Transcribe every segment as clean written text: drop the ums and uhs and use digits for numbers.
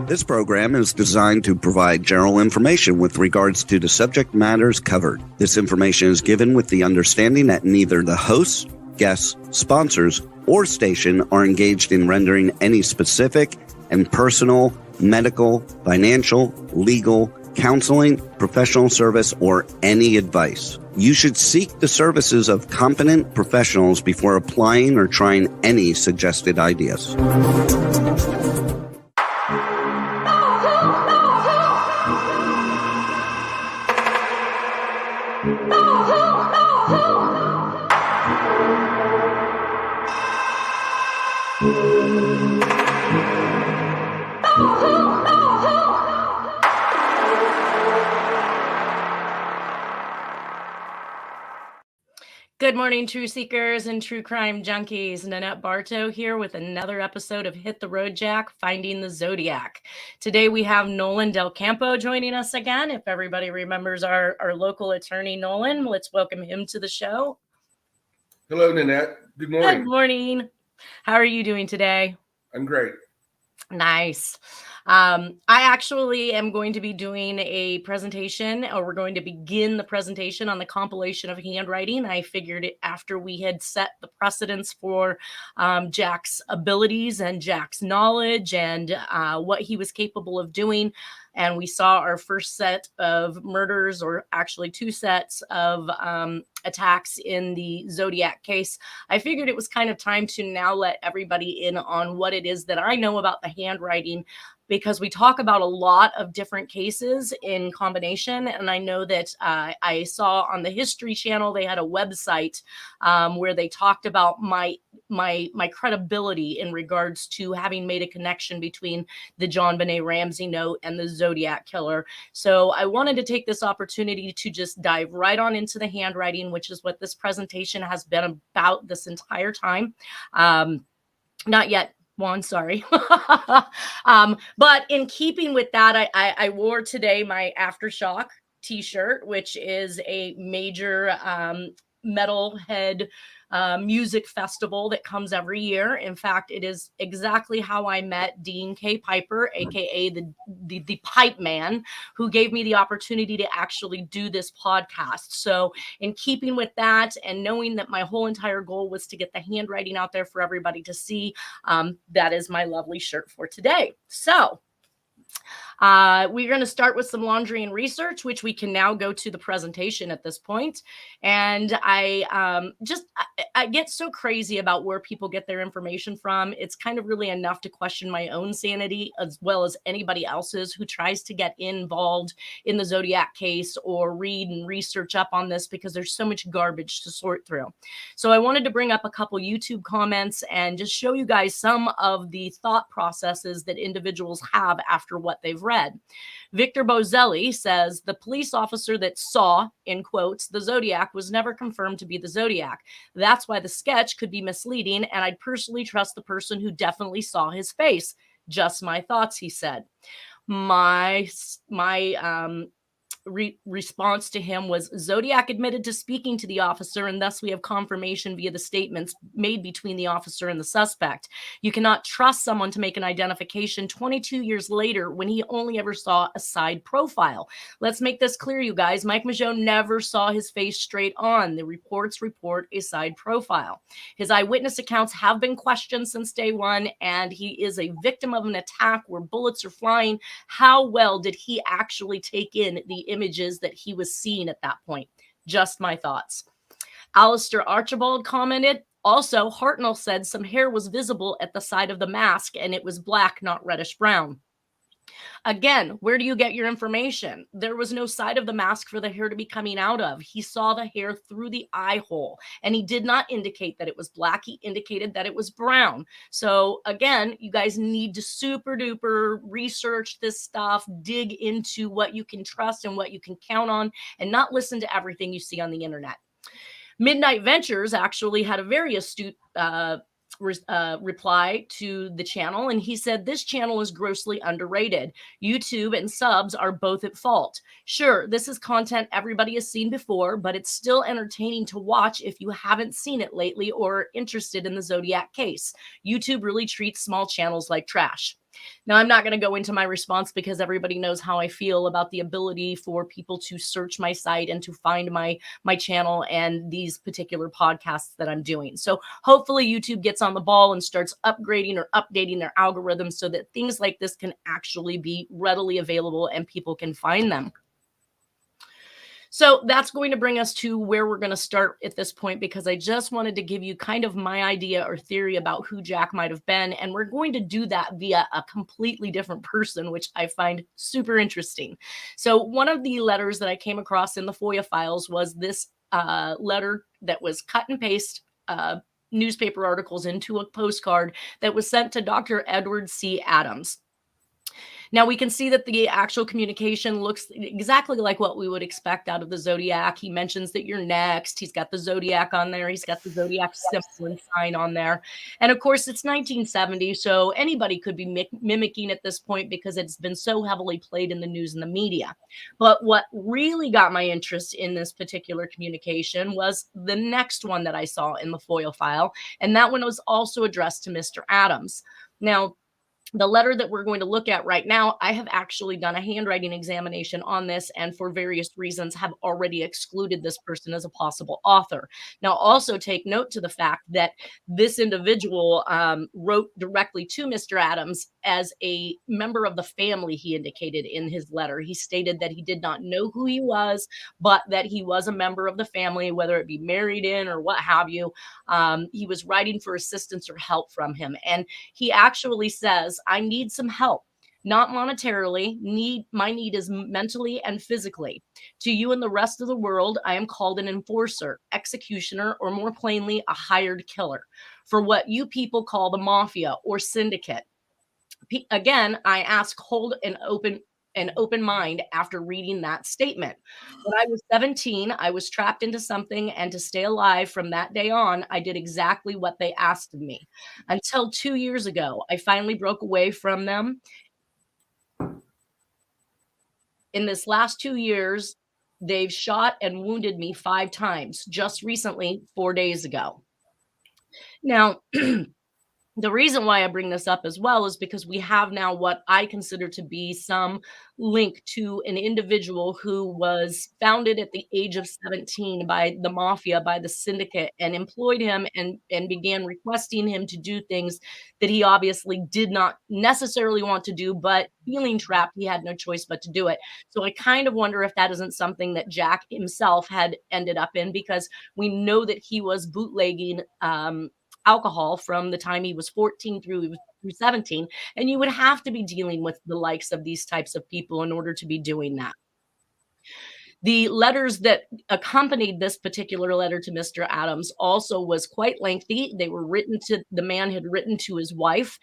This program is designed to provide general information with regards to the subject matters covered. This information is given with the understanding that neither the hosts, guests, sponsors, or station are engaged in rendering any specific and personal, medical, financial, legal, counseling, professional service, or any advice. You should seek the services of competent professionals before applying or trying any suggested ideas. Good morning, true seekers and true crime junkies. Nanette Bartow here with another episode of Hit the Road Jack, Finding the Zodiac. Today we have Nolan Del Campo joining us again. If everybody remembers our local attorney, Nolan, let's welcome him to the show. Hello, Nanette. Good morning. Good morning. How are you doing today? I'm great. Nice. I actually am going to be doing a presentation, or we're going to begin the presentation on the compilation of handwriting. I figured it after we had set the precedence for Jack's abilities and Jack's knowledge and what he was capable of doing. And we saw our first set of murders, or actually two sets of attacks in the Zodiac case. I figured it was kind of time to now let everybody in on what it is that I know about the handwriting, because we talk about a lot of different cases in combination. And I know that I saw on the History Channel, they had a website where they talked about my credibility in regards to having made a connection between the JonBenet Ramsey note and the Zodiac Killer. So I wanted to take this opportunity to just dive right on into the handwriting, which is what this presentation has been about this entire time. Not yet. Juan, sorry. But in keeping with that, I wore today my Aftershock t-shirt, which is a major metalhead music festival that comes every year. In fact, it is exactly how I met Dean K. Piper, aka the Pipe Man, who gave me the opportunity to actually do this podcast. So in keeping with that, and knowing that my whole entire goal was to get the handwriting out there for everybody to see, that is my lovely shirt for today. So we're going to start with some laundry and research, which we can now go to the presentation at this point. And I get so crazy about where people get their information from. It's kind of really enough to question my own sanity, as well as anybody else's who tries to get involved in the Zodiac case or read and research up on this, because there's so much garbage to sort through. So I wanted to bring up a couple YouTube comments and just show you guys some of the thought processes that individuals have after what they've read. Victor Bozelli says the police officer that saw, in quotes, the Zodiac was never confirmed to be the Zodiac. That's why the sketch could be misleading, and I'd personally trust the person who definitely saw his face. Just my thoughts, he said. My response to him was, Zodiac admitted to speaking to the officer, and thus we have confirmation via the statements made between the officer and the suspect. You cannot trust someone to make an identification 22 years later when he only ever saw a side profile. Let's make this clear, you guys. Mike Mageau never saw his face straight on. The reports report a side profile. His eyewitness accounts have been questioned since day one, and he is a victim of an attack where bullets are flying. How well did he actually take in the images that he was seeing at that point? Just my thoughts. Alistair Archibald commented, also, Hartnell said some hair was visible at the side of the mask and it was black, not reddish brown. Again, where do you get your information? There was no side of the mask for the hair to be coming out of. He saw the hair through the eye hole, and he did not indicate that it was black. He indicated that it was brown. So again, you guys need to super duper research this stuff, dig into what you can trust and what you can count on, and not listen to everything you see on the internet. Midnight Ventures actually had a very astute reply to the channel, and he said this channel is grossly underrated. YouTube and subs are both at fault. Sure, this is content everybody has seen before, but it's still entertaining to watch if you haven't seen it lately or are interested in the Zodiac case. YouTube really treats small channels like trash. Now, I'm not going to go into my response because everybody knows how I feel about the ability for people to search my site and to find my channel and these particular podcasts that I'm doing. So hopefully YouTube gets on the ball and starts upgrading or updating their algorithms so that things like this can actually be readily available and people can find them. So that's going to bring us to where we're going to start at this point, because I just wanted to give you kind of my idea or theory about who Jack might have been. And we're going to do that via a completely different person, which I find super interesting. So one of the letters that I came across in the FOIA files was this letter that was cut and paste newspaper articles into a postcard that was sent to Dr. Edward C. Adams. Now we can see that the actual communication looks exactly like what we would expect out of the Zodiac. He mentions that you're next. He's got the Zodiac on there. He's got the Zodiac symbol and sign on there. And of course, it's 1970, so anybody could be mimicking at this point because it's been so heavily played in the news and the media. But what really got my interest in this particular communication was the next one that I saw in the FOIA file, and that one was also addressed to Mr. Adams. Now, the letter that we're going to look at right now, I have actually done a handwriting examination on this, and for various reasons have already excluded this person as a possible author. Now, also take note to the fact that this individual wrote directly to Mr. Adams as a member of the family. He indicated in his letter, he stated that he did not know who he was, but that he was a member of the family, whether it be married in or what have you. He was writing for assistance or help from him. And he actually says, I need some help, not monetarily. My need is mentally and physically. To you and the rest of the world, I am called an enforcer, executioner, or more plainly, a hired killer for what you people call the mafia or syndicate. Again, I ask, hold an open mind after reading that statement. When I was 17, I was trapped into something, and to stay alive from that day on, I did exactly what they asked of me. Until 2 years ago, I finally broke away from them. In this last 2 years, they've shot and wounded me 5 times, just recently, 4 days ago. Now, the reason why I bring this up as well is because we have now what I consider to be some link to an individual who was founded at the age of 17 by the mafia, by the syndicate, and employed him and began requesting him to do things that he obviously did not necessarily want to do, but feeling trapped, he had no choice but to do it. So I kind of wonder if that isn't something that Jack himself had ended up in, because we know that he was bootlegging alcohol from the time he was 14 through 17, and you would have to be dealing with the likes of these types of people in order to be doing that. The letters that accompanied this particular letter to Mr. Adams also was quite lengthy. They were written to, the man had written to his wife.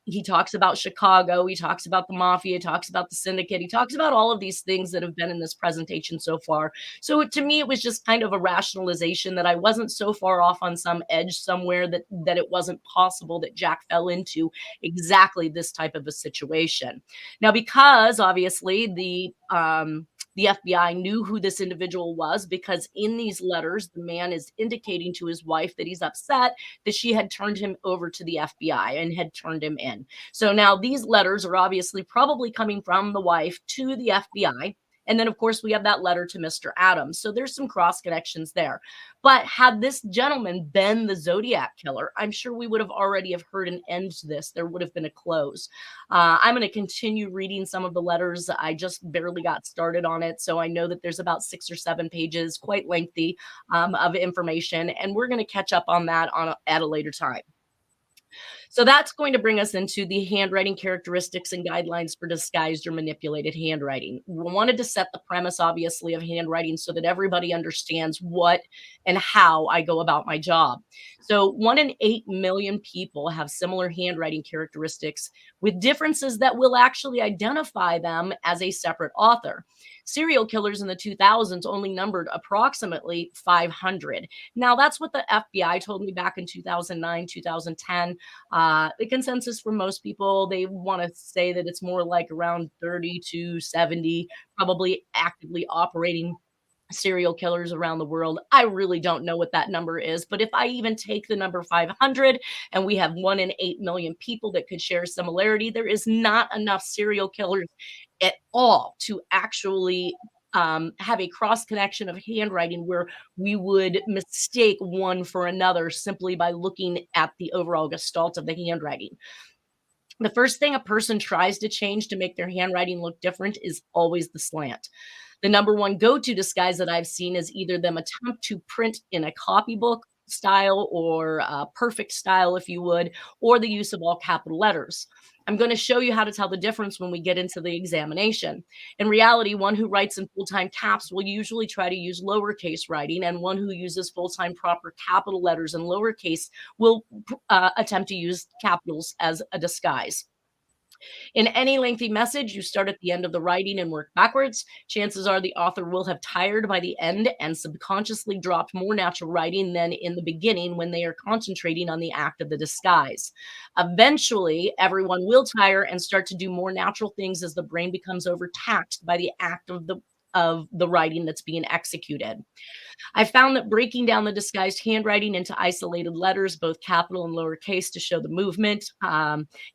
He talks about Chicago. He talks about the mafia. He talks about the syndicate. He talks about all of these things that have been in this presentation so far. So to me, it was just kind of a rationalization that I wasn't so far off on some edge somewhere that it wasn't possible that Jack fell into exactly this type of a situation. Now, because obviously the FBI knew who this individual was, because in these letters, the man is indicating to his wife that he's upset that she had turned him over to the FBI and had turned him in. So now these letters are obviously probably coming from the wife to the FBI. And then, of course, we have that letter to Mr. Adams. So there's some cross connections there. But had this gentleman been the Zodiac Killer, I'm sure we would have already have heard an end to this. There would have been a close. I'm going to continue reading some of the letters. I just barely got started on it. So I know that there's about 6 or 7 pages, quite lengthy, of information. And we're going to catch up on that at a later time. So that's going to bring us into the handwriting characteristics and guidelines for disguised or manipulated handwriting. We wanted to set the premise, obviously, of handwriting so that everybody understands what and how I go about my job. So 1 in 8 million people have similar handwriting characteristics, with differences that will actually identify them as a separate author. Serial killers in the 2000s only numbered approximately 500. Now, that's what the FBI told me back in 2009, 2010. The consensus for most people, they want to say that it's more like around 30 to 70, probably actively operating serial killers around the world. I really don't know what that number is, but if I even take the number 500 and we have 1 in 8 million people that could share a similarity, there is not enough serial killers at all to actually have a cross connection of handwriting where we would mistake one for another simply by looking at the overall gestalt of the handwriting. The first thing a person tries to change to make their handwriting look different is always the slant. The number one go-to disguise that I've seen is either them attempt to print in a copybook style or perfect style, if you would, or the use of all capital letters. I'm going to show you how to tell the difference when we get into the examination. In reality, one who writes in full-time caps will usually try to use lowercase writing, and one who uses full-time proper capital letters and lowercase will attempt to use capitals as a disguise. In any lengthy message, you start at the end of the writing and work backwards. Chances are the author will have tired by the end and subconsciously dropped more natural writing than in the beginning when they are concentrating on the act of the disguise. Eventually, everyone will tire and start to do more natural things as the brain becomes overtaxed by the act of the writing that's being executed. I found that breaking down the disguised handwriting into isolated letters, both capital and lowercase, to show the movement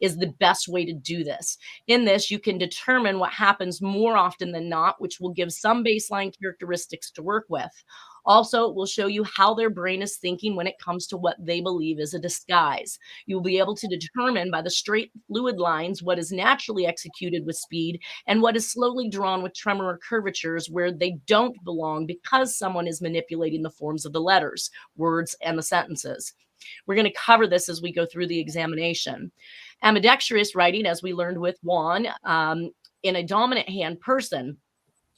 is the best way to do this. In this, you can determine what happens more often than not, which will give some baseline characteristics to work with. Also, it will show you how their brain is thinking when it comes to what they believe is a disguise. You'll be able to determine by the straight fluid lines what is naturally executed with speed and what is slowly drawn with tremor or curvatures where they don't belong because someone is manipulating the forms of the letters, words, and the sentences. We're going to cover this as we go through the examination. Ambidextrous writing, as we learned with Juan, in a dominant hand person,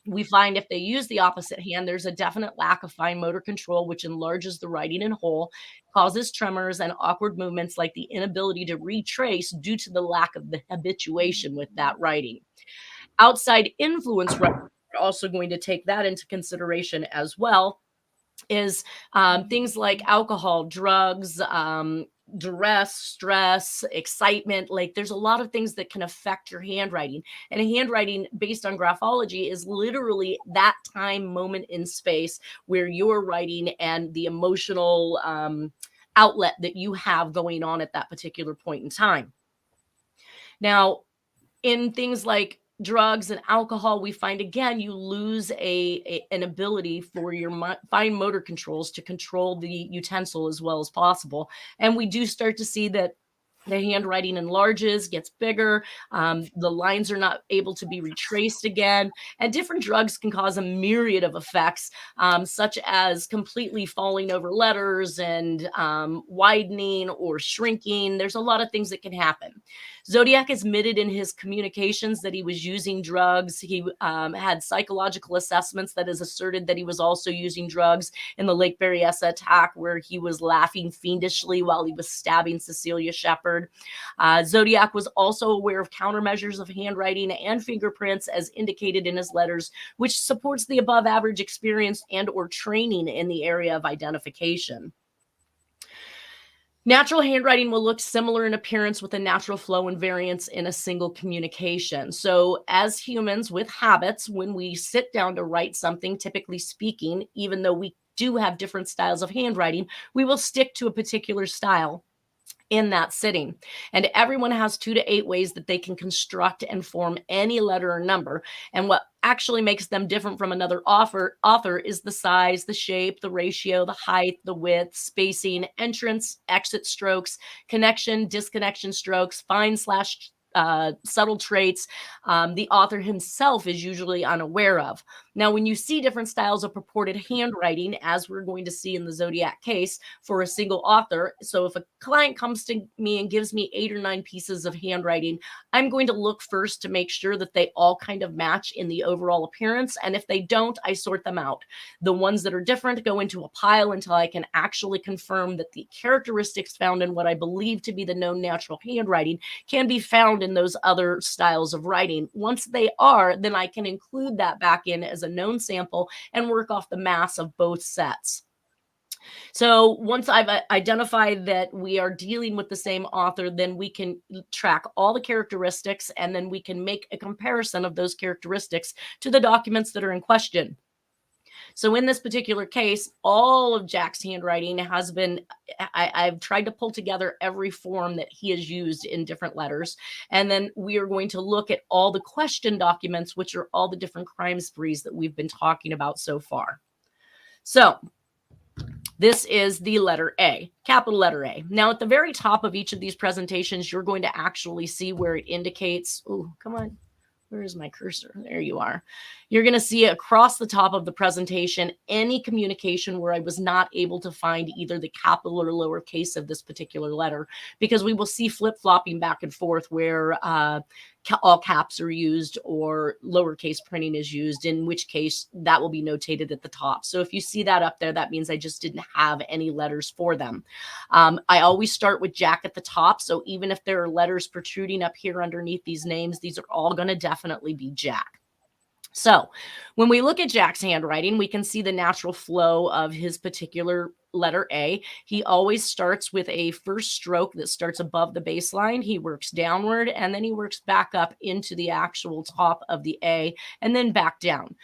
we find if they use the opposite hand, there's a definite lack of fine motor control, which enlarges the writing in whole, causes tremors and awkward movements like the inability to retrace due to the lack of the habituation with that writing. Outside influence writing, we're also going to take that into consideration as well, is things like alcohol, drugs, duress, stress, excitement. Like there's a lot of things that can affect your handwriting. And a handwriting based on graphology is literally that time, moment in space where you're writing and the emotional outlet that you have going on at that particular point in time. Now, in things like drugs and alcohol, we find again you lose an ability for your fine motor controls to control the utensil as well as possible, and we do start to see that the handwriting enlarges, gets bigger. The lines are not able to be retraced again. And different drugs can cause a myriad of effects, such as completely falling over letters and widening or shrinking. There's a lot of things that can happen. Zodiac admitted in his communications that he was using drugs. He had psychological assessments that is asserted that he was also using drugs in the Lake Berryessa attack, where he was laughing fiendishly while he was stabbing Cecilia Shepard. Zodiac was also aware of countermeasures of handwriting and fingerprints as indicated in his letters, which supports the above average experience and or training in the area of identification. Natural handwriting will look similar in appearance with a natural flow and variance in a single communication. So as humans with habits, when we sit down to write something, typically speaking, even though we do have different styles of handwriting, we will stick to a particular style in that sitting. And everyone has 2 to 8 ways that they can construct and form any letter or number. And what actually makes them different from another author is the size, the shape, the ratio, the height, the width, spacing, entrance, exit strokes, connection, disconnection strokes, fine slash subtle traits the author himself is usually unaware of. Now, when you see different styles of purported handwriting, as we're going to see in the Zodiac case for a single author, so if a client comes to me and gives me 8 or 9 pieces of handwriting, I'm going to look first to make sure that they all kind of match in the overall appearance. And if they don't, I sort them out. The ones that are different go into a pile until I can actually confirm that the characteristics found in what I believe to be the known natural handwriting can be found in those other styles of writing. Once they are, then I can include that back in as a known sample and work off the mass of both sets. So once I've identified that we are dealing with the same author, then we can track all the characteristics and then we can make a comparison of those characteristics to the documents that are in question. So in this particular case, all of Jack's handwriting has been, I've tried to pull together every form that he has used in different letters. And then we are going to look at all the question documents, which are all the different crime sprees that we've been talking about so far. So this is the letter A, capital letter A. Now at the very top of each of these presentations, you're going to actually see where it indicates, oh, come on. Where is my cursor? There you are. You're going to see across the top of the presentation any communication where I was not able to find either the capital or lowercase of this particular letter, because we will see flip-flopping back and forth where all caps are used or lowercase printing is used, in which case that will be notated at the top. So if you see that up there, that means I just didn't have any letters for them. I always start with Jack at the top. So even if there are letters protruding up here underneath these names, these are all going to definitely be Jack. So when we look at Jack's handwriting, we can see the natural flow of his particular letter A. He always starts with a first stroke that starts above the baseline. He works downward and then he works back up into the actual top of the A and then back down.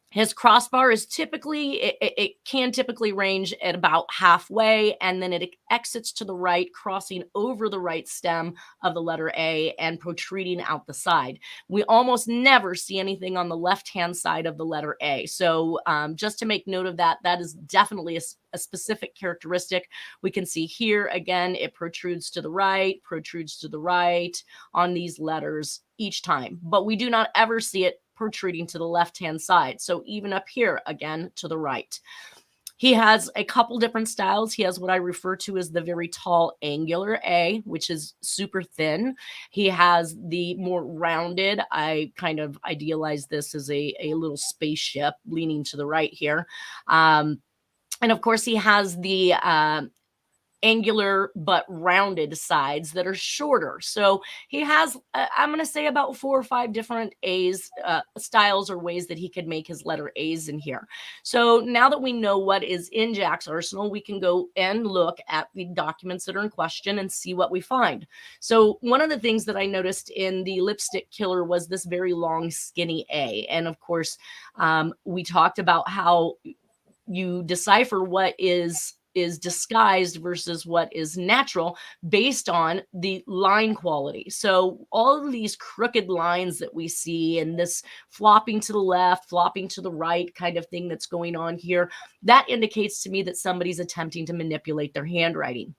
His crossbar is typically, it can typically range at about halfway, and then it exits to the right, crossing over the right stem of the letter A and protruding out the side. We almost never see anything on the left-hand side of the letter A. So just to make note of that, that is definitely a specific characteristic. We can see here, again, it protrudes to the right on these letters each time, but we do not ever see it protruding to the left-hand side. So even up here, again, to the right. He has a couple different styles. He has what I refer to as the very tall angular A, which is super thin. He has the more rounded, I kind of idealize this as a little spaceship leaning to the right here. And of course, he has the angular but rounded sides that are shorter. So he has, I'm going to say about 4 or 5 different A's, styles or ways that he could make his letter A's in here. So now that we know what is in Jack's arsenal, we can go and look at the documents that are in question and see what we find. So one of the things that I noticed in the lipstick killer was this very long, skinny A. And of course, we talked about how you decipher what is disguised versus what is natural based on the line quality. So all of these crooked lines that we see and this flopping to the left, flopping to the right kind of thing that's going on here, that indicates to me that somebody's attempting to manipulate their handwriting.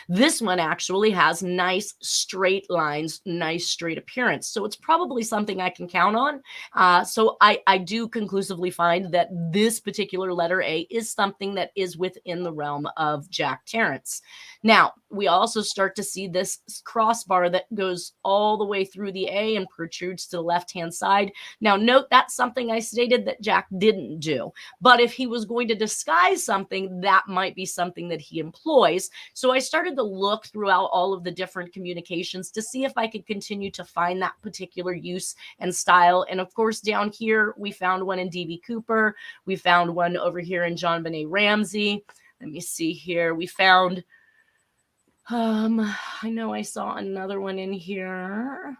This one actually has nice straight lines, nice straight appearance. So it's probably something I can count on. So I do conclusively find that this particular letter A is something that is within the realm of Jack Tarrance. Now, we also start to see this crossbar that goes all the way through the A and protrudes to the left-hand side. Now, note that's something I stated that Jack didn't do. But if he was going to disguise something, that might be something that he employs. So I started to look throughout all of the different communications to see if I could continue to find that particular use and style. And of course, down here, we found one in D.B. Cooper. We found one over here in John Benet Ramsey. Let me see here. We found, I know I saw another one in here.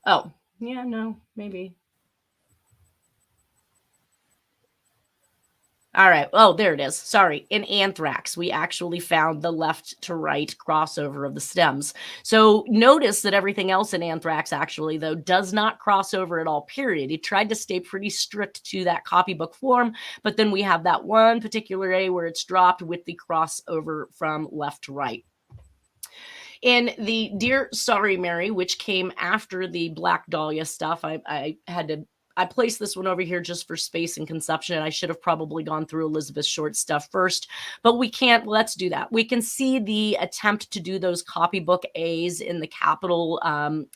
Oh, yeah, no, maybe. All right. Oh, there it is. Sorry. In Anthrax, we actually found the left to right crossover of the stems. So notice that everything else in Anthrax actually, though, does not cross over at all, period. It tried to stay pretty strict to that copybook form, but then we have that one particular A where it's dropped with the crossover from left to right. In the Dear Sorry Mary, which came after the Black Dahlia stuff, I placed this one over here just for space and consumption, and I should have probably gone through Elizabeth Short's stuff first, but we can't. Let's do that. We can see the attempt to do those copybook A's in the capital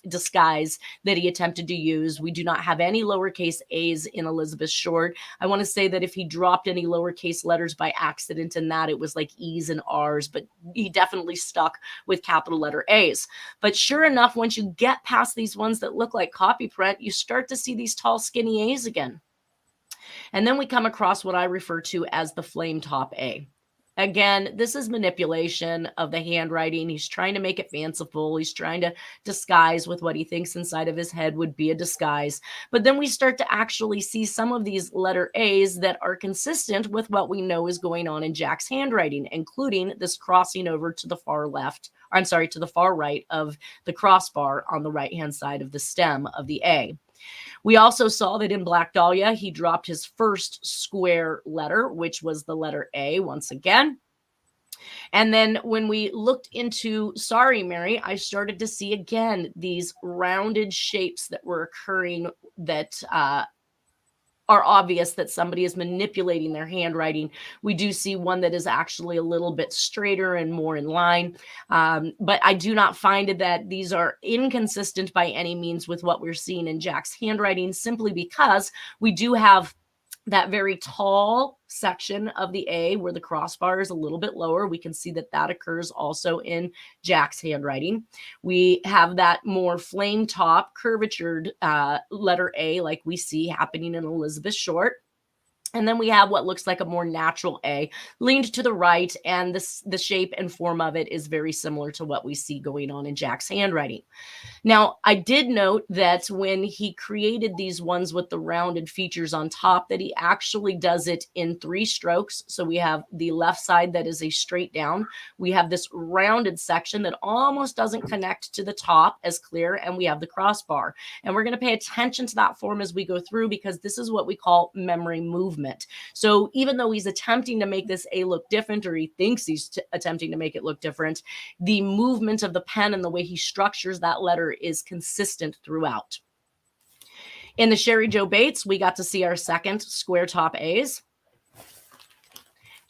disguise that he attempted to use. We do not have any lowercase A's in Elizabeth Short. I want to say that if he dropped any lowercase letters by accident in that, it was like E's and R's, but he definitely stuck with capital letter A's. But sure enough, once you get past these ones that look like copy print, you start to see these tall, skinny A's again. And then we come across what I refer to as the flame top A. Again, this is manipulation of the handwriting. He's trying to make it fanciful. He's trying to disguise with what he thinks inside of his head would be a disguise. But then we start to actually see some of these letter A's that are consistent with what we know is going on in Jack's handwriting, including this crossing over to the far left, or I'm sorry, to the far right of the crossbar on the right-hand side of the stem of the A. We also saw that in Black Dahlia, he dropped his first square letter, which was the letter A once again. And then when we looked into Sorry Mary, I started to see again these rounded shapes that were occurring that are obvious that somebody is manipulating their handwriting. We do see one that is actually a little bit straighter and more in line. But I do not find that these are inconsistent by any means with what we're seeing in Jack's handwriting, simply because we do have that very tall section of the A where the crossbar is a little bit lower. We can see that that occurs also in Jack's handwriting. We have that more flame top curvatured letter A like we see happening in Elizabeth Short. And then we have what looks like a more natural A leaned to the right, and the shape and form of it is very similar to what we see going on in Jack's handwriting. Now, I did note that when he created these ones with the rounded features on top, that he actually does it in 3 strokes. So we have the left side that is a straight down. We have this rounded section that almost doesn't connect to the top as clear, and we have the crossbar. And we're going to pay attention to that form as we go through, because this is what we call memory movement. So even though he's attempting to make this A look different, or he thinks he's attempting to make it look different, the movement of the pen and the way he structures that letter is consistent throughout. In the Sherry Joe Bates, we got to see our second square top A's.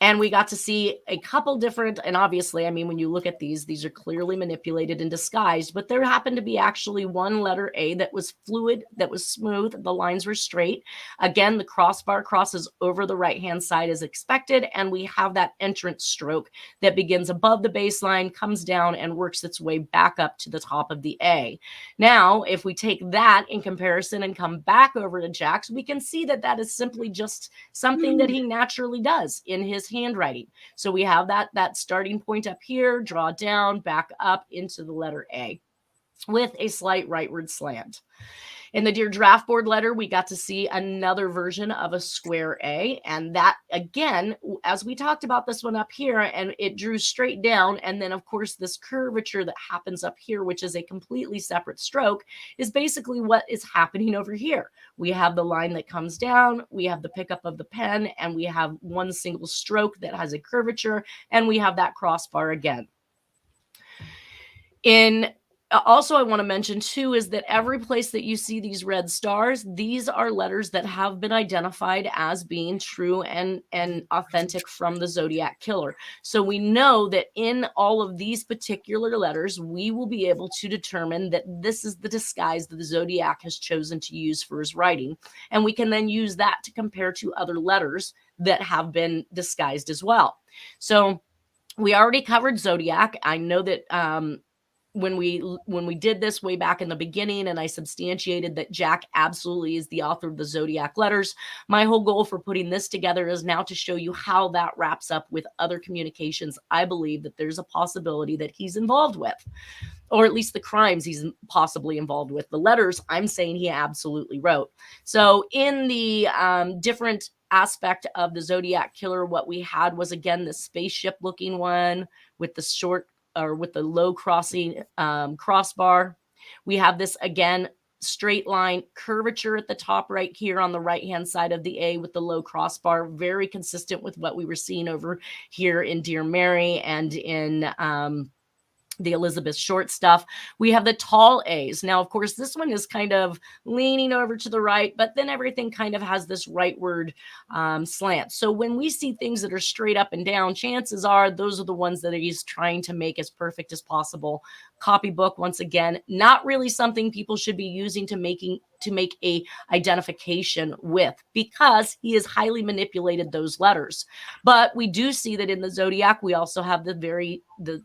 And we got to see a couple different, and obviously, I mean, when you look at these are clearly manipulated and disguised, but there happened to be actually one letter A that was fluid, that was smooth, the lines were straight. Again, the crossbar crosses over the right-hand side as expected, and we have that entrance stroke that begins above the baseline, comes down, and works its way back up to the top of the A. Now, if we take that in comparison and come back over to Jack's, we can see that that is simply just something that he naturally does in his handwriting. So we have that starting point up here, draw down, back up into the letter A with a slight rightward slant. In the Dear Draft Board letter, we got to see another version of a square A. And that, again, as we talked about this one up here, and it drew straight down. And then, of course, this curvature that happens up here, which is a completely separate stroke, is basically what is happening over here. We have the line that comes down, we have the pickup of the pen, and we have one single stroke that has a curvature, and we have that crossbar again. Also, I want to mention too is that every place that you see these red stars, these are letters that have been identified as being true and authentic from the Zodiac Killer. So we know that in all of these particular letters, we will be able to determine that this is the disguise that the Zodiac has chosen to use for his writing. And we can then use that to compare to other letters that have been disguised as well. So we already covered Zodiac. I know that when we did this way back in the beginning, and I substantiated that Jack absolutely is the author of the Zodiac letters, my whole goal for putting this together is now to show you how that wraps up with other communications I believe that there's a possibility that he's involved with, or at least the crimes he's possibly involved with. The letters, I'm saying he absolutely wrote. So in the different aspect of the Zodiac Killer, what we had was, again, the spaceship looking one with the short, or with the low crossing crossbar. We have this, again, straight line curvature at the top right here on the right hand side of the A with the low crossbar, very consistent with what we were seeing over here in Dear Mary and in the Elizabeth Short stuff. We have the tall A's. Now, of course, this one is kind of leaning over to the right, but then everything kind of has this rightward slant. So when we see things that are straight up and down, chances are those are the ones that he's trying to make as perfect as possible. Copybook, once again, not really something people should be using to make a identification with, because he has highly manipulated those letters. But we do see that in the Zodiac, we also have the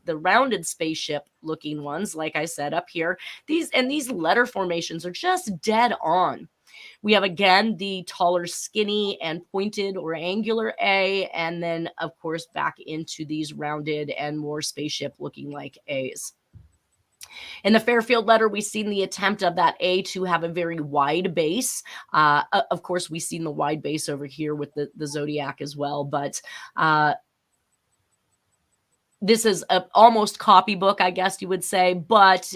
rounded spaceship looking ones, like I said up here. These letter formations are just dead on. We have, again, the taller, skinny, and pointed or angular A, and then, of course, back into these rounded and more spaceship-looking like A's. In the Fairfield letter, we've seen the attempt of that A to have a very wide base. Of course, we've seen the wide base over here with the Zodiac as well, but this is a almost copybook, I guess you would say, but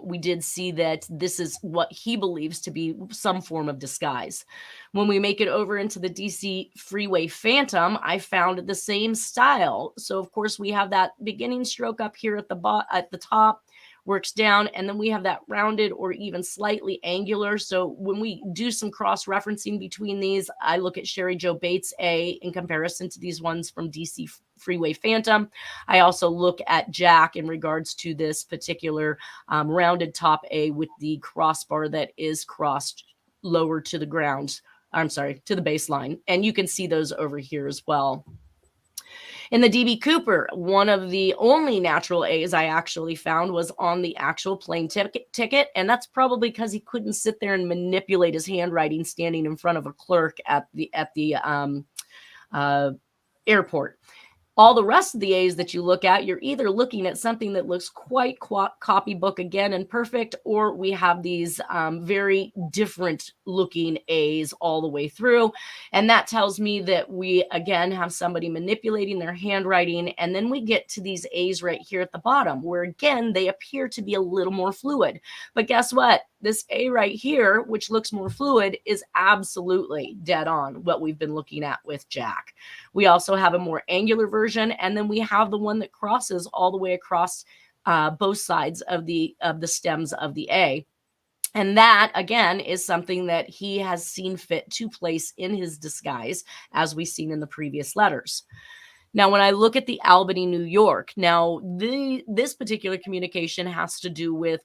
we did see that this is what he believes to be some form of disguise. When we make it over into the DC Freeway Phantom, I found the same style. So, of course, we have that beginning stroke up here at the top, works down, and then we have that rounded or even slightly angular. So when we do some cross-referencing between these, I look at Sherry Jo Bates A in comparison to these ones from DC Freeway Phantom. I also look at Jack in regards to this particular rounded top A with the crossbar that is crossed lower to the ground. I'm sorry, to the baseline. And you can see those over here as well. In the DB Cooper, one of the only natural A's I actually found was on the actual plane ticket. And that's probably because he couldn't sit there and manipulate his handwriting standing in front of a clerk at the airport. All the rest of the A's that you look at, you're either looking at something that looks quite copybook again and perfect, or we have these very different looking A's all the way through. And that tells me that we, again, have somebody manipulating their handwriting. And then we get to these A's right here at the bottom, where, again, they appear to be a little more fluid. But guess what? This A right here, which looks more fluid, is absolutely dead on what we've been looking at with Jack. We also have a more angular version, and then we have the one that crosses all the way across both sides of the stems of the A. And that, again, is something that he has seen fit to place in his disguise, as we've seen in the previous letters. Now, when I look at the Albany, New York, now this particular communication has to do with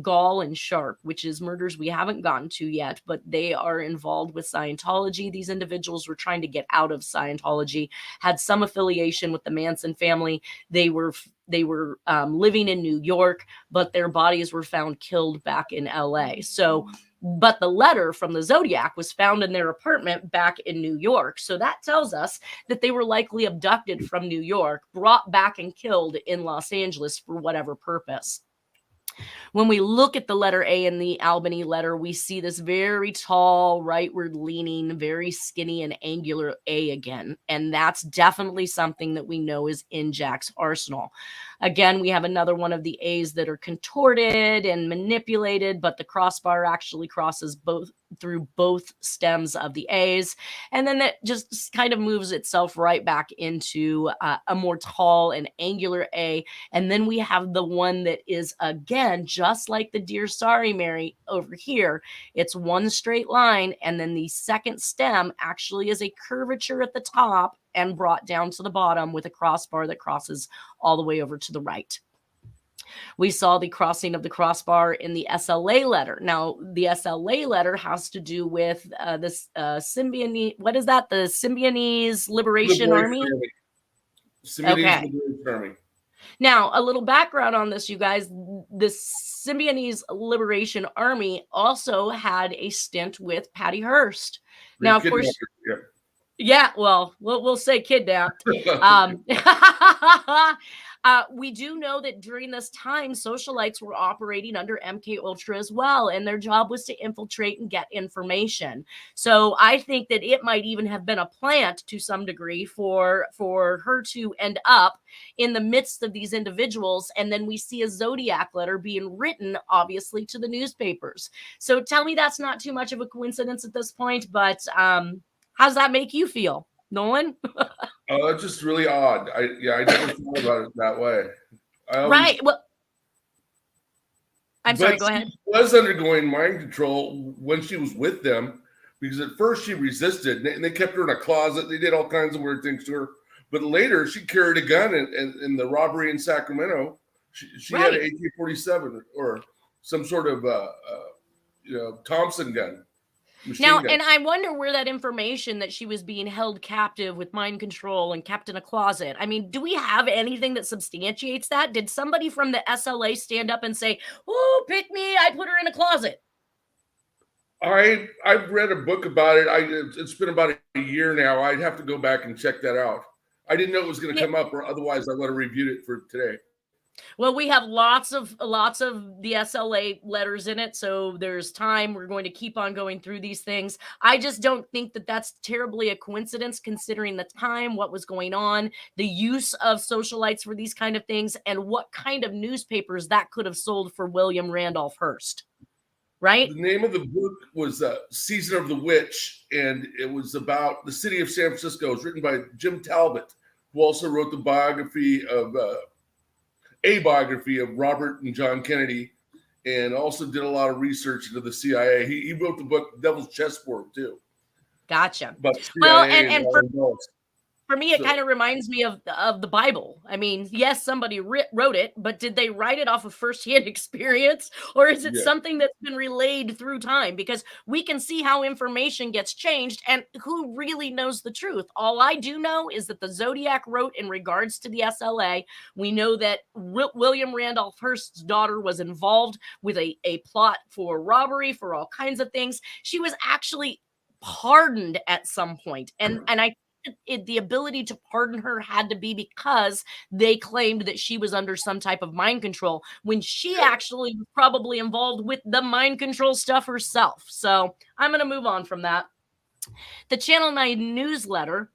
Gall and Sharp, which is murders we haven't gotten to yet, but they are involved with Scientology. These individuals were trying to get out of Scientology, had some affiliation with the Manson family. They were living in New York, but their bodies were found killed back in LA. So, but the letter from the Zodiac was found in their apartment back in New York. So that tells us that they were likely abducted from New York, brought back and killed in Los Angeles for whatever purpose. When we look at the letter A in the Albany letter, we see this very tall, rightward leaning, very skinny and angular A again. And that's definitely something that we know is in Jack's arsenal. Again, we have another one of the A's that are contorted and manipulated, but the crossbar actually crosses through both stems of the A's. And then that just kind of moves itself right back into a more tall and angular A. And then we have the one that is, again, just like the Dear Sorry Mary over here. It's one straight line, and then the second stem actually is a curvature at the top and brought down to the bottom with a crossbar that crosses all the way over to the right. We saw the crossing of the crossbar in the SLA letter. Now, the SLA letter has to do with this Symbionese, what is that? The Symbionese Liberation Army? Symbionese Liberation Army. Now, a little background on this, you guys. The Symbionese Liberation Army also had a stint with Patty Hearst. Now, of course, yeah, well, we'll say kidnapped. We do know that during this time, socialites were operating under MK Ultra as well, and their job was to infiltrate and get information. So I think that it might even have been a plant to some degree for her to end up in the midst of these individuals. And then we see a Zodiac letter being written, obviously, to the newspapers. So tell me that's not too much of a coincidence at this point, but how does that make you feel, Nolan? Oh, that's just really odd. I never thought about it that way. Right. Well, I'm sorry, go ahead. She was undergoing mind control when she was with them, because at first she resisted, and they kept her in a closet. They did all kinds of weird things to her. But later she carried a gun in the robbery in Sacramento. She had an AK-47 or some sort of Thompson gun. Now, and I wonder where that information that she was being held captive with mind control and kept in a closet. I mean, do we have anything that substantiates that? Did somebody from the SLA stand up and say, "Oh, pick me, I put her in a closet"? I've read a book about it. It's been about a year now. I'd have to go back and check that out. I didn't know it was going to come up, or otherwise I would have reviewed it for today. Well, we have lots of the SLA letters in it, so there's time. We're going to keep on going through these things. I just don't think that that's terribly a coincidence, considering the time, what was going on, the use of socialites for these kind of things, and what kind of newspapers that could have sold for William Randolph Hearst. Right? The name of the book was Season of the Witch, and it was about the city of San Francisco. It was written by Jim Talbot, who also wrote the biography of Robert and John Kennedy, and also did a lot of research into the CIA. He wrote the book Devil's Chessboard too. Gotcha. Well, and for me, it kind of reminds me of the Bible. I mean, yes, somebody wrote it, but did they write it off of firsthand experience, or is it something that's been relayed through time? Because we can see how information gets changed, and who really knows the truth? All I do know is that the Zodiac wrote in regards to the SLA. We know that William Randolph Hearst's daughter was involved with a plot for robbery, for all kinds of things. She was actually pardoned at some point, and the ability to pardon her had to be because they claimed that she was under some type of mind control, when she actually was probably involved with the mind control stuff herself. So I'm going to move on from that. The Channel 9 newsletter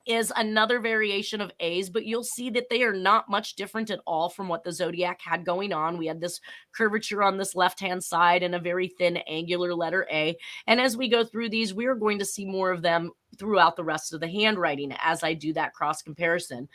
is another variation of A's, but you'll see that they are not much different at all from what the Zodiac had going on. We had this curvature on this left-hand side and a very thin angular letter A. And as we go through these, we are going to see more of them throughout the rest of the handwriting as I do that cross comparison.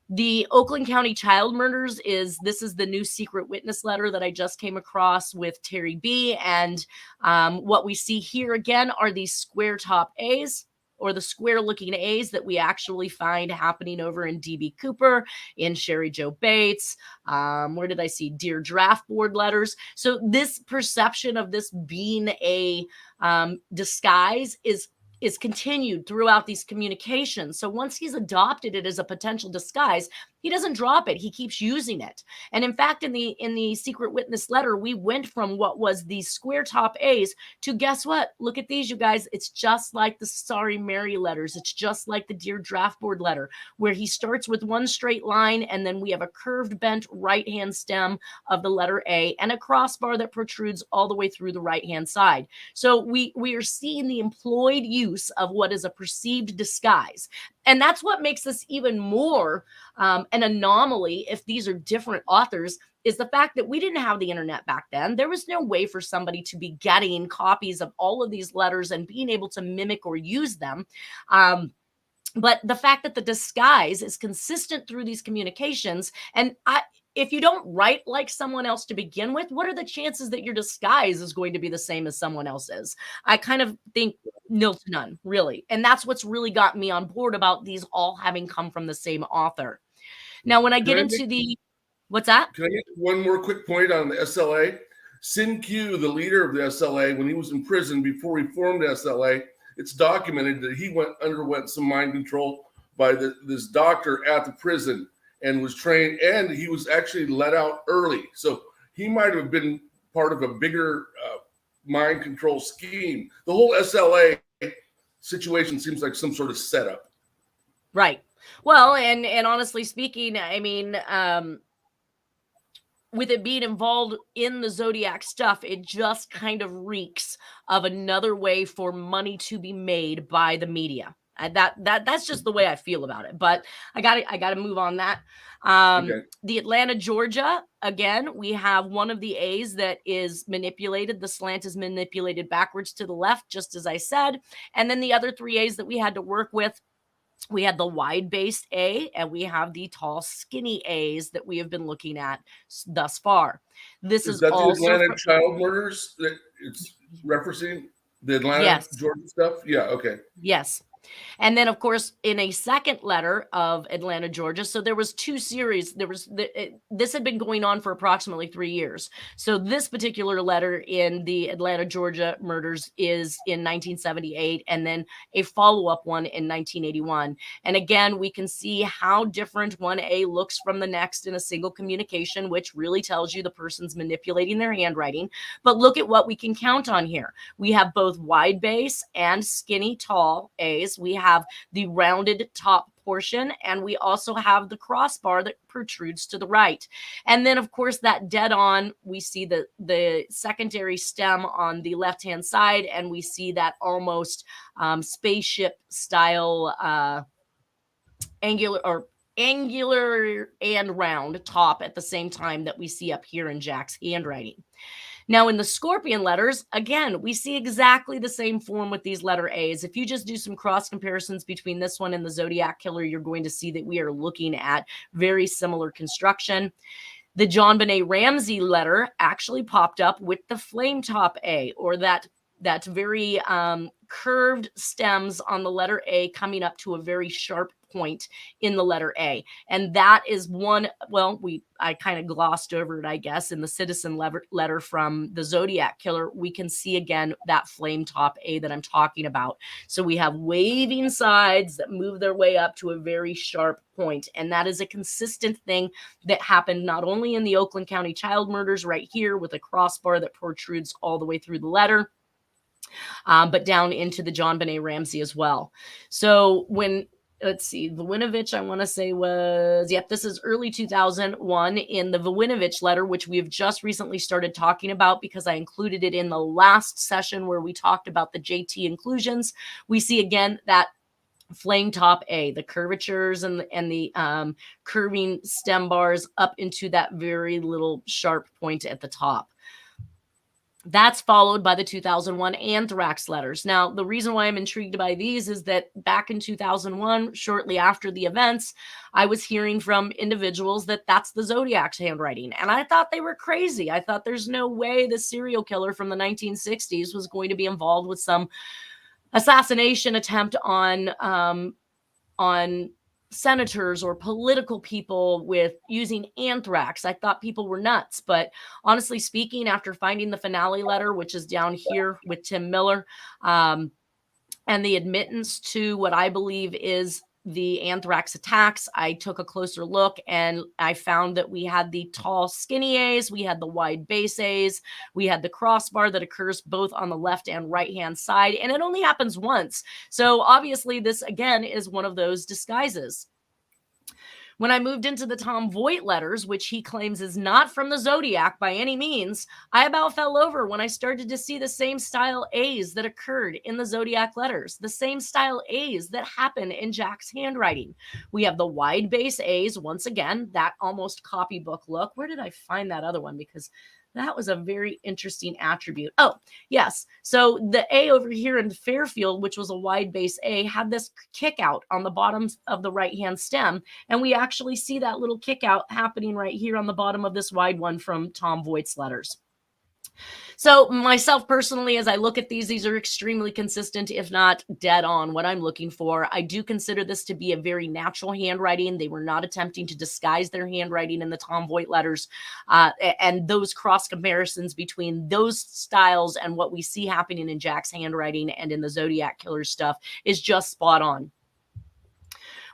The Oakland County child murders this is the new secret witness letter that I just came across with Terry B. And what we see here again are these square top A's, or the square looking A's that we actually find happening over in DB Cooper, in Sherry Joe Bates. Where did I see Dear Draft Board letters? So this perception of this being a disguise is continued throughout these communications. So once he's adopted it as a potential disguise, he doesn't drop it. He keeps using it. And in fact, in the secret witness letter, we went from what was these square top A's to, guess what? Look at these, you guys. It's just like the Sorry Mary letters. It's just like the Dear Draft Board letter, where he starts with one straight line, and then we have a curved bent right-hand stem of the letter A and a crossbar that protrudes all the way through the right-hand side. So we are seeing the employed use of what is a perceived disguise. And that's what makes this even more an anomaly, if these are different authors, is the fact that we didn't have the internet back then. There was no way for somebody to be getting copies of all of these letters and being able to mimic or use them. But the fact that the disguise is consistent through these communications, and if you don't write like someone else to begin with, what are the chances that your disguise is going to be the same as someone else's? I kind of think nil to none, really. And that's what's really got me on board about these all having come from the same author. Now, when I get into what's that? Can I get one more quick point on the SLA? Sin Q, the leader of the SLA, when he was in prison before he formed the SLA, it's documented that he underwent some mind control by this doctor at the prison and was trained, and he was actually let out early. So he might have been part of a bigger mind control scheme. The whole SLA situation seems like some sort of setup. Right. Well, and honestly speaking, I mean, with it being involved in the Zodiac stuff, it just kind of reeks of another way for money to be made by the media. That's just the way I feel about it. But I got to move on that. Okay. The Atlanta, Georgia, again, we have one of the A's that is manipulated. The slant is manipulated backwards to the left, just as I said. And then the other three A's that we had to work with, we had the wide-based A, and we have the tall, skinny A's that we have been looking at thus far. This is that also the Atlanta child murders that it's referencing? The Atlanta, Georgia stuff? Yeah, okay. Yes. And then, of course, in a second letter of Atlanta, Georgia, so there was 2 series. This had been going on for approximately 3 years. So this particular letter in the Atlanta, Georgia murders is in 1978, and then a follow-up one in 1981. And again, we can see how different 1A looks from the next in a single communication, which really tells you the person's manipulating their handwriting. But look at what we can count on here. We have both wide base and skinny tall A's. We have the rounded top portion, and we also have the crossbar that protrudes to the right. And then, of course, that dead on, we see the secondary stem on the left-hand side, and we see that almost spaceship style angular and round top at the same time that we see up here in Jack's handwriting. Now, in the Scorpion letters, again, we see exactly the same form with these letter A's. If you just do some cross comparisons between this one and the Zodiac Killer, you're going to see that we are looking at very similar construction. The John Benet Ramsey letter actually popped up with the flame top A, or that very curved stems on the letter A coming up to a very sharp point in the letter A. And that is one, well, I kind of glossed over it, I guess, in the Citizen letter from the Zodiac Killer. We can see again that flame top A that I'm talking about. So we have waving sides that move their way up to a very sharp point. And that is a consistent thing that happened not only in the Oakland County child murders right here with a crossbar that protrudes all the way through the letter, but down into the John Benet Ramsey as well. So let's see, Voinovich, I want to say was, this is early 2001 in the Voinovich letter, which we have just recently started talking about because I included it in the last session where we talked about the JT inclusions. We see again that flame top A, the curvatures and the curving stem bars up into that very little sharp point at the top. That's followed by the 2001 Anthrax letters. Now, the reason why I'm intrigued by these is that back in 2001, shortly after the events, I was hearing from individuals that that's the Zodiac's handwriting. And I thought they were crazy. I thought there's no way the serial killer from the 1960s was going to be involved with some assassination attempt on senators or political people with using anthrax. I thought people were nuts. But honestly speaking, after finding the finale letter, which is down here with Tim Miller, and the admittance to what I believe is the anthrax attacks, I took a closer look and I found that we had the tall skinny A's, we had the wide base A's, we had the crossbar that occurs both on the left and right hand side, and it only happens once. So obviously this again is one of those disguises. When I moved into the Tom Voigt letters, which he claims is not from the Zodiac by any means, I about fell over when I started to see the same style A's that occurred in the Zodiac letters, the same style A's that happen in Jack's handwriting. We have the wide base A's, once again, that almost copybook look. Where did I find that other one? Because that was a very interesting attribute. Oh, yes. So the A over here in Fairfield, which was a wide base A, had this kick out on the bottom of the right-hand stem. And we actually see that little kick out happening right here on the bottom of this wide one from Tom Voigt's letters. So myself personally, as I look at these are extremely consistent, if not dead on what I'm looking for. I do consider this to be a very natural handwriting. They were not attempting to disguise their handwriting in the Tom Voigt letters. And those cross comparisons between those styles and what we see happening in Jack's handwriting and in the Zodiac Killer stuff is just spot on.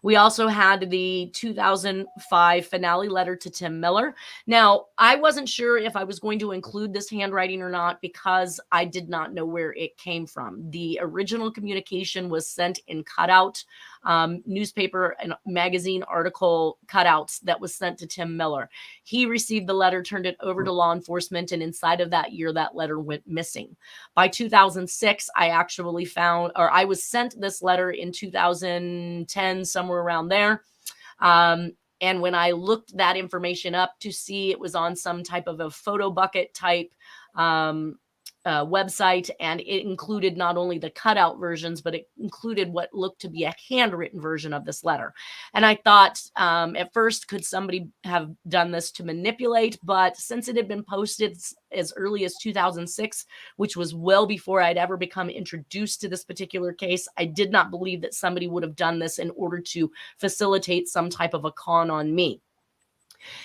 We also had the 2005 finale letter to Tim Miller. Now, I wasn't sure if I was going to include this handwriting or not because I did not know where it came from. The original communication was sent in cutout newspaper and magazine article cutouts that was sent to Tim Miller. He received the letter, turned it over to law enforcement, and inside of that year, that letter went missing. By 2006, I was sent this letter in 2010, somewhere around there. And when I looked that information up to see it was on some type of a photo bucket type website, and it included not only the cutout versions, but it included what looked to be a handwritten version of this letter. And I thought at first, could somebody have done this to manipulate? But since it had been posted as early as 2006, which was well before I'd ever become introduced to this particular case, I did not believe that somebody would have done this in order to facilitate some type of a con on me.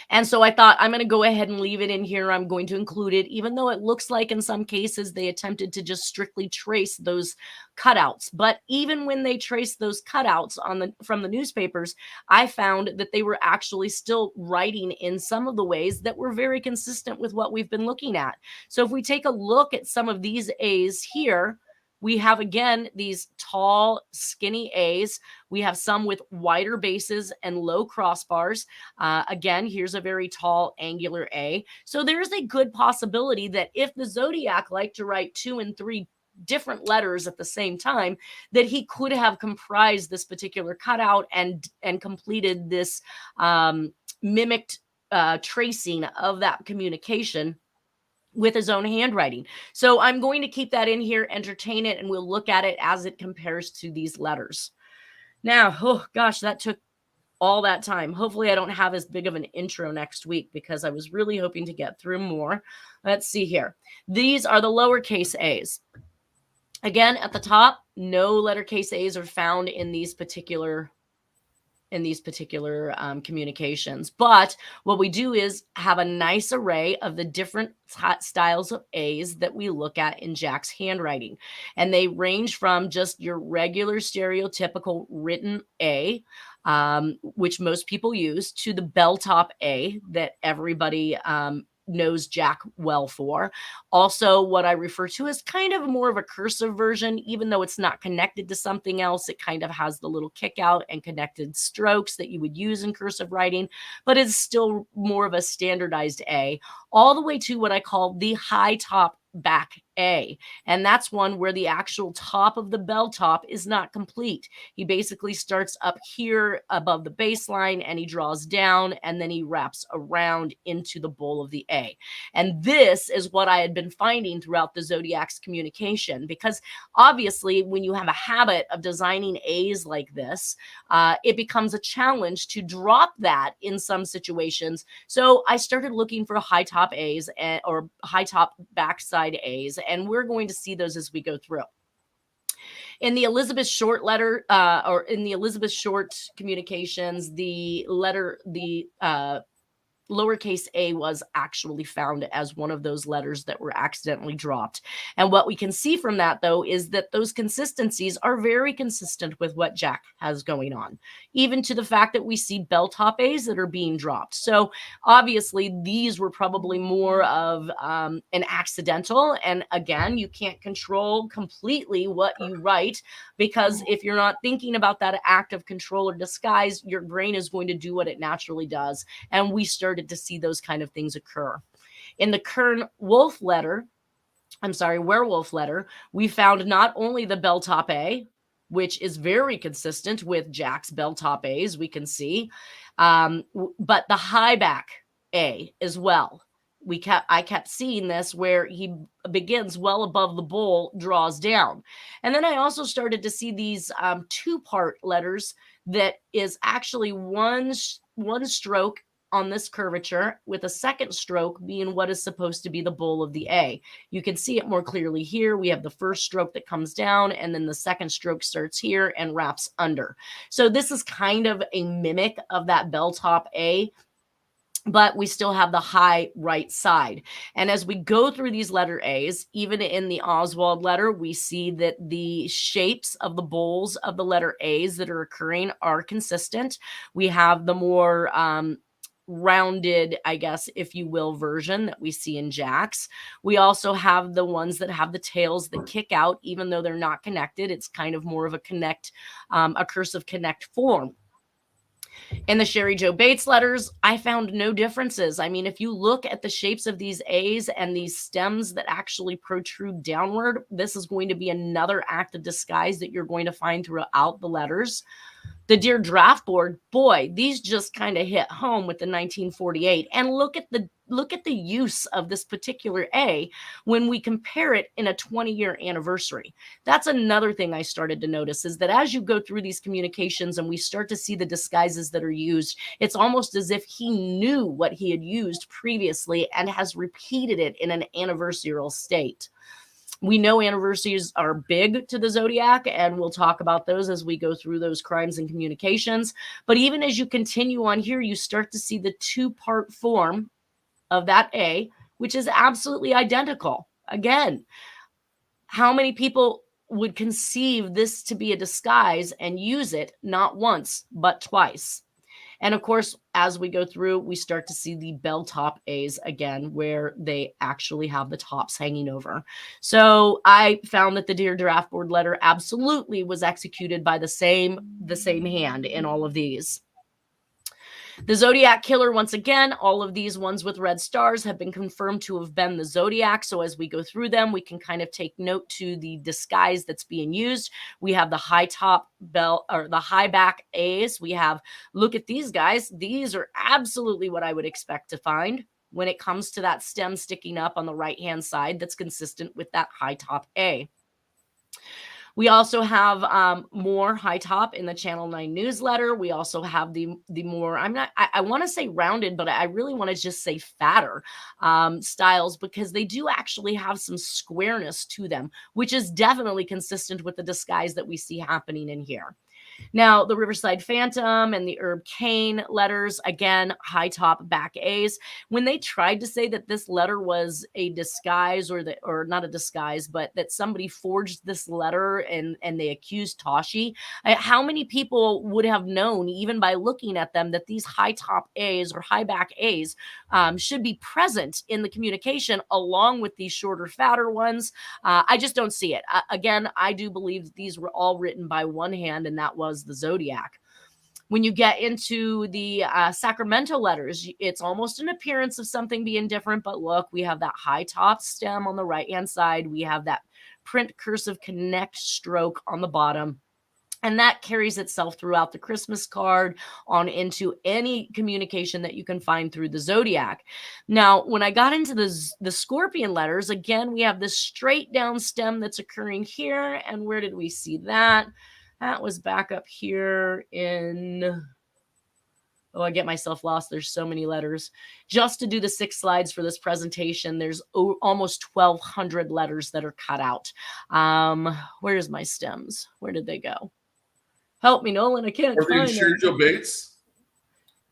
And so I thought, I'm going to go ahead and leave it in here. I'm going to include it, even though it looks like in some cases they attempted to just strictly trace those cutouts. But even when they traced those cutouts from the newspapers, I found that they were actually still writing in some of the ways that were very consistent with what we've been looking at. So if we take a look at some of these A's here, we have, again, these tall, skinny A's. We have some with wider bases and low crossbars. Again, here's a very tall, angular A. So there's a good possibility that if the Zodiac liked to write 2 and 3 different letters at the same time, that he could have comprised this particular cutout and completed this mimicked tracing of that communication with his own handwriting. So I'm going to keep that in here, entertain it, and we'll look at it as it compares to these letters. Now, oh gosh, that took all that time. Hopefully I don't have as big of an intro next week, because I was really hoping to get through more. Let's see here. These are the lowercase A's. Again, at the top, no lettercase A's are found in these particular communications. But what we do is have a nice array of the different styles of A's that we look at in Jack's handwriting. And they range from just your regular stereotypical written A, which most people use, to the bell top A that everybody knows Jack well for. Also, what I refer to as kind of more of a cursive version, even though it's not connected to something else. It kind of has the little kick out and connected strokes that you would use in cursive writing, but it's still more of a standardized A, all the way to what I call the high top back A. And that's one where the actual top of the bell top is not complete. He basically starts up here above the baseline and he draws down, and then he wraps around into the bowl of the A. And this is what I had been finding throughout the Zodiac's communication, because obviously when you have a habit of designing A's like this, it becomes a challenge to drop that in some situations. So I started looking for high top A's or high top backside A's, and we're going to see those as we go through. In the Elizabeth Short letter, or in the Elizabeth Short communications, the lowercase A was actually found as one of those letters that were accidentally dropped. And what we can see from that, though, is that those consistencies are very consistent with what Jack has going on, even to the fact that we see bell top A's that are being dropped. So obviously these were probably more of an accidental. And again, you can't control completely what you write, because if you're not thinking about that act of control or disguise, your brain is going to do what it naturally does. And we started to see those kind of things occur. In the werewolf letter, we found not only the bell top A, which is very consistent with Jack's bell top A's, we can see, but the high back A as well. I kept seeing this where he begins well above the bowl, draws down. And then I also started to see these 2-part letters that is actually one stroke on this curvature, with a second stroke being what is supposed to be the bowl of the A. You can see it more clearly here. We have the first stroke that comes down, and then the second stroke starts here and wraps under. So this is kind of a mimic of that bell top A, but we still have the high right side. And as we go through these letter A's, even in the Oswald letter, we see that the shapes of the bowls of the letter A's that are occurring are consistent. We have the more rounded, I guess, if you will, version that we see in Jack's. We also have the ones that have the tails that kick out, even though they're not connected. It's kind of more of a cursive connect form. In the Sherry Joe Bates letters, I found no differences. I mean, if you look at the shapes of these A's and these stems that actually protrude downward, this is going to be another act of disguise that you're going to find throughout the letters. The Dear Draft Board, boy, these just kind of hit home with the 1948. And look at look at the use of this particular A when we compare it in a 20-year anniversary. That's another thing I started to notice, is that as you go through these communications and we start to see the disguises that are used, it's almost as if he knew what he had used previously and has repeated it in an anniversarial state. We know anniversaries are big to the Zodiac, and we'll talk about those as we go through those crimes and communications. But even as you continue on here, you start to see the two-part form of that A, which is absolutely identical. Again, how many people would conceive this to be a disguise and use it not once, but twice? And of course, as we go through, we start to see the bell top A's again, where they actually have the tops hanging over. So I found that the Dear Draft Board letter absolutely was executed by the same hand in all of these. The Zodiac Killer, once again, all of these ones with red stars have been confirmed to have been the Zodiac. So as we go through them, we can kind of take note to the disguise that's being used. We have the high top bell, or the high back A's. We have, look at these guys. These are absolutely what I would expect to find when it comes to that stem sticking up on the right-hand side that's consistent with that high top A. We also have more high top in the Channel 9 newsletter. We also have the more, I want to say rounded, but I really want to just say fatter styles, because they do actually have some squareness to them, which is definitely consistent with the disguise that we see happening in here. Now, the Riverside Phantom and the Herb Cain letters, again, high top back A's. When they tried to say that this letter was a disguise, or not a disguise, but that somebody forged this letter and they accused Tashi, how many people would have known, even by looking at them, that these high top A's or high back A's should be present in the communication along with these shorter, fatter ones? I just don't see it. Again, I do believe that these were all written by one hand, and that was the Zodiac. When you get into the Sacramento letters, it's almost an appearance of something being different, but look, we have that high top stem on the right-hand side. We have that print cursive connect stroke on the bottom. And that carries itself throughout the Christmas card on into any communication that you can find through the Zodiac. Now, when I got into the Scorpion letters, again, we have this straight down stem that's occurring here. And where did we see that? That was back up here in, oh, I get myself lost. There's so many letters. Just to do the 6 slides for this presentation, there's almost 1,200 letters that are cut out. Where's my stems? Where did they go? Help me, Nolan. I can't find them. Joe Bates?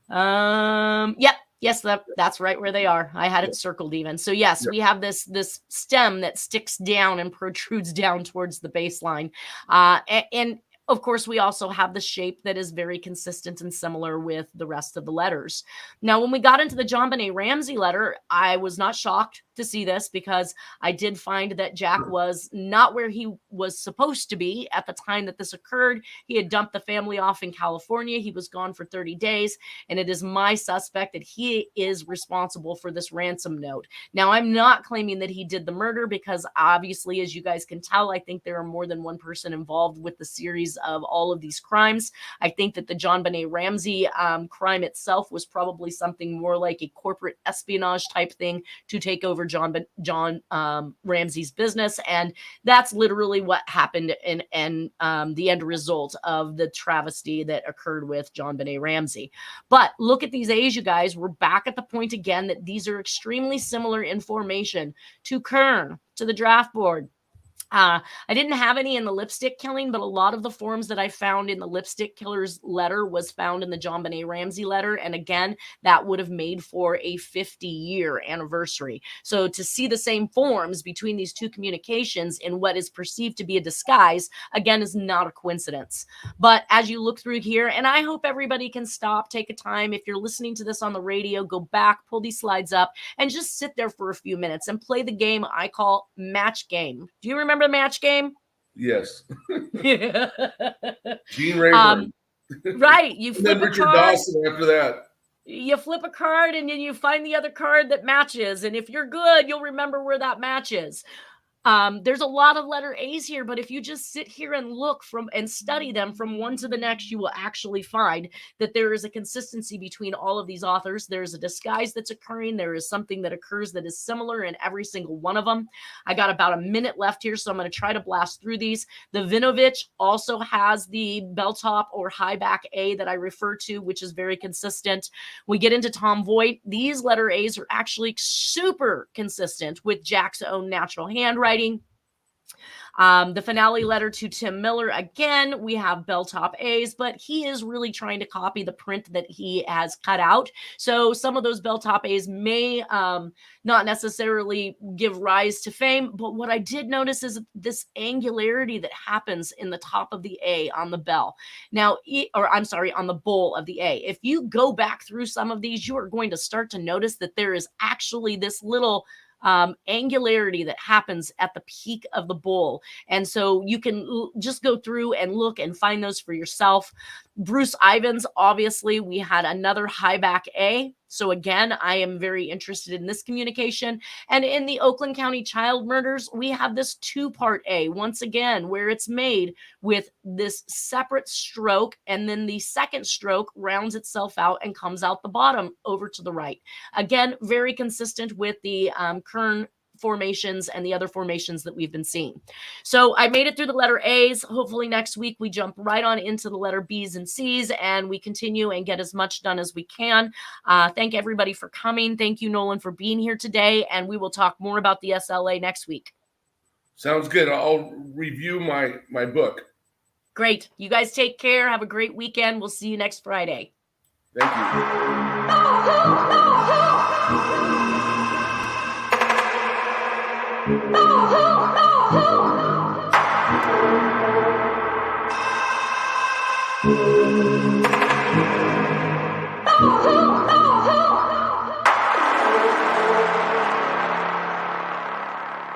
Yep. Yes, that's right where they are. I had it circled even. So yes, we have this stem that sticks down and protrudes down towards the baseline. And of course, we also have the shape that is very consistent and similar with the rest of the letters. Now, when we got into the JonBenet Ramsey letter, I was not shocked to see this, because I did find that Jack was not where he was supposed to be at the time that this occurred. He had dumped the family off in California. He was gone for 30 days, and it is my suspect that he is responsible for this ransom note. Now, I'm not claiming that he did the murder, because obviously, as you guys can tell, I think there are more than one person involved with the series of all of these crimes. I think that the JonBenet Ramsey crime itself was probably something more like a corporate espionage type thing to take over John Ramsey's business, and that's literally what happened and the end result of the travesty that occurred with JonBenet Ramsey. But look at these A's, you guys. We're back at the point again that these are extremely similar in formation to Kern, to the draft board. I didn't have any in the Lipstick Killing, but a lot of the forms that I found in the Lipstick Killer's letter was found in the JonBenet Ramsey letter. And again, that would have made for a 50-year anniversary. So to see the same forms between these two communications in what is perceived to be a disguise, again, is not a coincidence. But as you look through here, and I hope everybody can stop, take a time. If you're listening to this on the radio, go back, pull these slides up, and just sit there for a few minutes and play the game I call Match Game. Do you remember the Match Game? Yes. Gene Rayburn. Right. You flip Richard Dawson after that. You flip a card and then you find the other card that matches. And if you're good, you'll remember where that match is. There's a lot of letter A's here, but if you just sit here and look and study them from one to the next, you will actually find that there is a consistency between all of these authors. There's a disguise that's occurring. There is something that occurs that is similar in every single one of them. I got about a minute left here, so I'm going to try to blast through these. The Vinovich also has the bell top or high back A that I refer to, which is very consistent. We get into Tom Voigt. These letter A's are actually super consistent with Jack's own natural handwriting. The finale letter to Tim Miller, again, we have bell top A's, but he is really trying to copy the print that he has cut out. So some of those bell top A's may not necessarily give rise to fame, but what I did notice is this angularity that happens in the top of the A on the bell. Now, on the bowl of the A. If you go back through some of these, you are going to start to notice that there is actually this little angularity that happens at the peak of the bowl. And so you can just go through and look and find those for yourself. Bruce Ivans, obviously, we had another high back A. So again, I am very interested in this communication. And in the Oakland County child murders, we have this 2-part A, once again, where it's made with this separate stroke, and then the second stroke rounds itself out and comes out the bottom over to the right. Again, very consistent with the Kern formations and the other formations that we've been seeing. So I made it through the letter A's. Hopefully next week we jump right on into the letter B's and C's, and we continue and get as much done as we can. Thank everybody for coming. Thank you, Nolan, for being here today, and we will talk more about the SLA next week. Sounds good. I'll review my book. Great. You guys take care. Have a great weekend. We'll see you next Friday. Thank you.